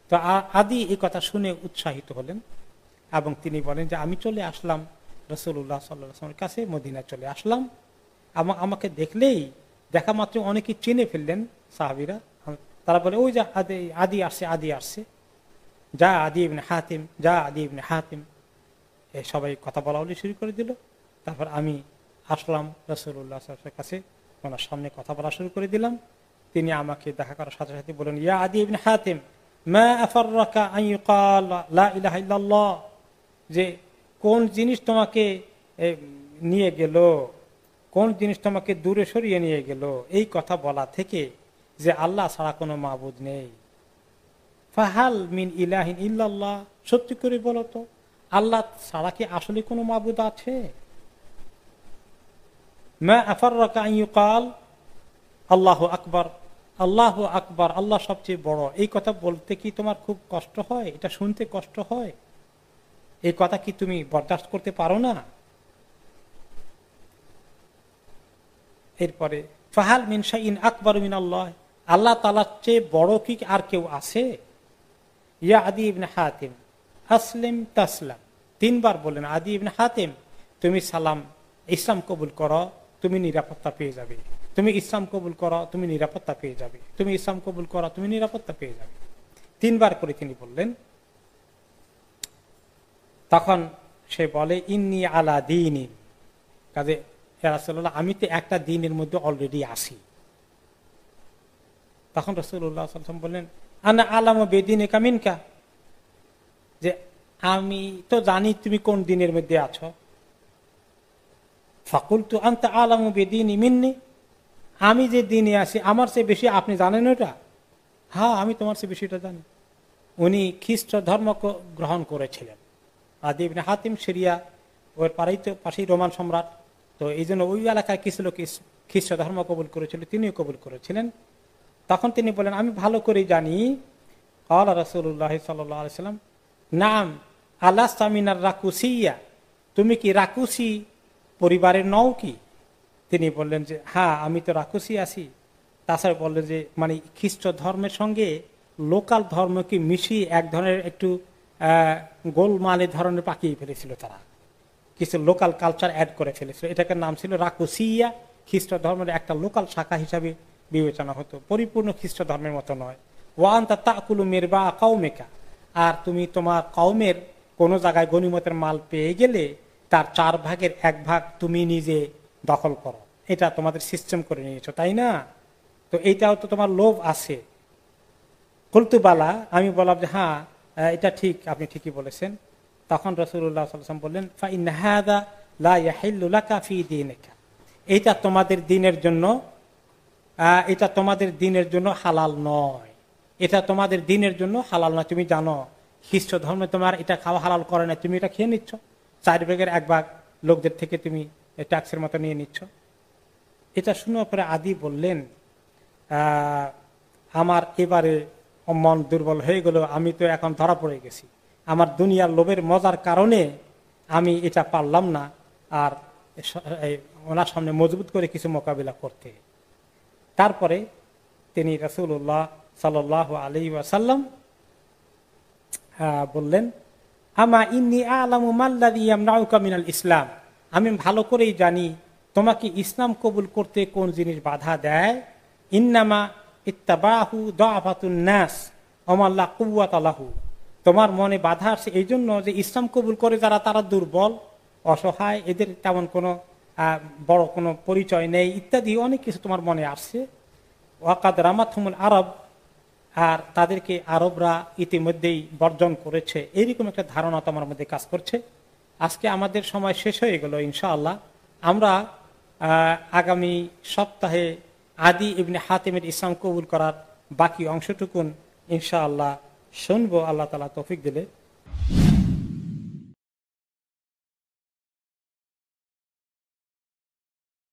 তো আদি এই কথা শুনে উৎসাহিত হলেন এবং তিনি বলেন যে আমি চলে আসলাম রাসূলুল্লাহ সাল্লাল্লাহু আলাইহি ওয়াসাল্লামের কাছে, মদিনায় চলে আসলাম, এবং আমাকে দেখলেই দেখা মাত্র অনেকে চিনে ফেললেন সাহাবীরা, তারা বলে ওই যে আদি আসছে, যা আদি ইবনে হাতিম, যা আদি ইবনে হাতিম। এই সবাই কথা বলা বলি শুরু করে দিল। তারপর আমি আসলাম রাসূলুল্লাহ সাল্লাল্লাহু আলাইহি ওয়াসাল্লামের কাছে, ওনার সামনে কথা বলা শুরু করে দিলাম। তিনি আমাকে দেখা করার সাথে সাথে বলেন, ইয়া আদি ইবনে হাতিম, মা আফাররাকা আন ইউকাল লা ইলাহা ইল্লাল্লাহ, যে কোন জিনিস তোমাকে নিয়ে গেল, কোন জিনিস তোমাকে দূরে সরিয়ে নিয়ে গেল এই কথা বলা থেকে যে আল্লাহ ছাড়া কোনো মাবুদ নেই। ফাহাল মিন ইলাহিন ইল্লাল্লাহ, সত্যি করে বলো তো আল্লাহ ছাড়া কি আসলে কোনো মাবুদ আছে? মা আফাররাকা আন ইউকাল আল্লাহু আকবার, আল্লাহু আকবার, আল্লাহ সবচেয়ে বড়, এই কথা বলতে কি তোমার খুব কষ্ট হয়? এটা শুনতে কষ্ট হয়? এই কথা কি তুমি বরদাস্ত করতে পারো না? এরপরে ফাহাল মিন শাইইন আকবার মিন আল্লাহ, আল্লাহ তাআলার চেয়ে বড় কি আর কেউ আছে? ইয়া আদি ইবনে হাতিম আসলিম তাসলাম, তিনবার বললেন, আদি ইবনে হাতিম তুমি সালাম, ইসলাম কবুল করো, তুমি নিরাপত্তা পেয়ে যাবে, তুমি ইসলাম কবুল করো, তুমি নিরাপত্তা পেয়ে যাবে, তুমি ইসলাম কবুল করো, তুমি নিরাপত্তা পেয়ে যাবে। তিনবার করে তিনি বললেন। তখন সে বলে, ইন্নী আলা দীনিন, কাজে ইয়া রাসূলুল্লাহ আমি তো একটা দিনের মধ্যে অলরেডি আসি। তখন রাসূলুল্লাহ সাল্লাল্লাহু আলাইহি ওয়াসাল্লাম বললেন, আনা আলামু বিদিনিকা মিনকা, যে আমি তো জানি তুমি কোন দিনের মধ্যে আছো। ফাকুলতু আনতা আলামু বিদিনি মিন্নি, আমি যে দিনে আছি আমার চেয়ে বেশি আপনি জানেন ওটা? হ্যাঁ, আমি তোমার চেয়ে বেশিটা জানি। উনি খ্রিস্ট ধর্ম গ্রহণ করেছিলেন। আদি ইবনে হাতিম সিরিয়া, ওর পাশেই রোমান সম্রাট, তো এই জন্য ওই এলাকায় কিছু লোক খ্রিস্ট ধর্ম কবুল করেছিল, তিনিও কবুল করেছিলেন। তখন তিনি বলেন, আমি ভালো করে জানি। ক্বালা রাসূলুল্লাহ সাল্লাল্লাহু আলাইহি ওয়াসাল্লাম, নাম আলাস্তা মিনার রাকুসিয়া, তুমি কি রাকুসি পরিবারের নও কি? তিনি বললেন যে হ্যাঁ, আমি তো রাকুসি আছি। তাছাড়া বললেন যে মানে খ্রিস্ট ধর্মের সঙ্গে লোকাল ধর্মকে মিশিয়ে এক ধরনের একটু গোলমালের ধরনের পাকিয়ে ফেলেছিল তারা, কিছু লোকাল কালচার অ্যাড করে ফেলেছিল। এটাকে নাম ছিল রাকুসিয়া, খ্রিস্ট ধর্মের একটা লোকাল শাখা হিসাবে বিবেচনা হতো, পরিপূর্ণ খ্রিস্ট ধর্মের মতো নয়। ওয়ান্তা তাকুলু মিরবা কাউমেকা, আর তুমি তোমার কওমের কোনো জায়গায় গনিমতের মাল পেয়ে গেলে তার 4 ভাগের 1 ভাগ তুমি নিজে দখল করো, এটা তোমাদের সিস্টেম করে নিয়েছো, তাই না? তো এইটাও তো তোমার লোভ আছে। কুলতুবালা, আমি বললাম যে হ্যাঁ এটা ঠিক, আপনি ঠিকই বলেছেন। তখন রাসূলুল্লাহ সাল্লাল্লাহু আলাইহি ওয়াসাল্লাম বললেন, ফাইন হাযা লা ইয়াহিল্লু লাকা ফি দীনিকা, এটা তোমাদের দ্বীনের জন্য, এটা তোমাদের দ্বীনের জন্য হালাল নয়, এটা তোমাদের দ্বীনের জন্য হালাল নয়। তুমি জানো খ্রিস্ট ধর্মে তোমার এটা খাওয়া হালাল করে না, তুমি এটা খেয়ে নিচ্ছ, 4 ভাগের 1 ভাগ লোকদের থেকে তুমি ট্যাক্সের মতো নিয়ে নিচ্ছ। এটা শোনার পরে আদি বললেন, আমার এবারে মন দুর্বল হয়ে গেল, আমি তো এখন ধরা পড়ে গেছি, আমার দুনিয়ার লোভের মজার কারণে আমি এটা পারলাম না আর ওনার সামনে মজবুত করে কিছু মোকাবিলা করতে। তারপরে তিনি রাসূলুল্লাহ সাল্লাল্লাহু আলাইহি ওয়াসাল্লাম বললেন, আমা ইন্নী আ'লামু মাল্লাযী ইয়ামনাউকা মিনাল ইসলাম, আমি ভালো করেই জানি তোমাকে ইসলাম কবুল করতে কোন জিনিস বাধা দেয়। ইন্নামা ইত্তাবাহু দাআফাতুন নাস ওয়া লা কুওয়াতা লাহু, তোমার মনে বাধা আসে এই জন্য যে ইসলাম কবুল করে যারা তারা দুর্বল, অসহায়, এদের তেমন কোনো বড় কোনো পরিচয় নেই ইত্যাদি অনেক কিছু তোমার মনে আসছে। ওয়াকাদ রামাতহুমুল আরব, আর তাদেরকে আরবরা ইতিমধ্যেই বর্জন করেছে, এইরকম একটা ধারণা তোমার মধ্যে কাজ করছে। আজকে আমাদের সময় শেষ হয়ে গেল, ইনশাআল্লাহ আমরা আগামী সপ্তাহে আদি ইবনে হাতিমের ইসলাম কবুল করার বাকি অংশটুকুন ইনশাআল্লাহ শুনবো, আল্লাহ তাআলা তৌফিক দিলে।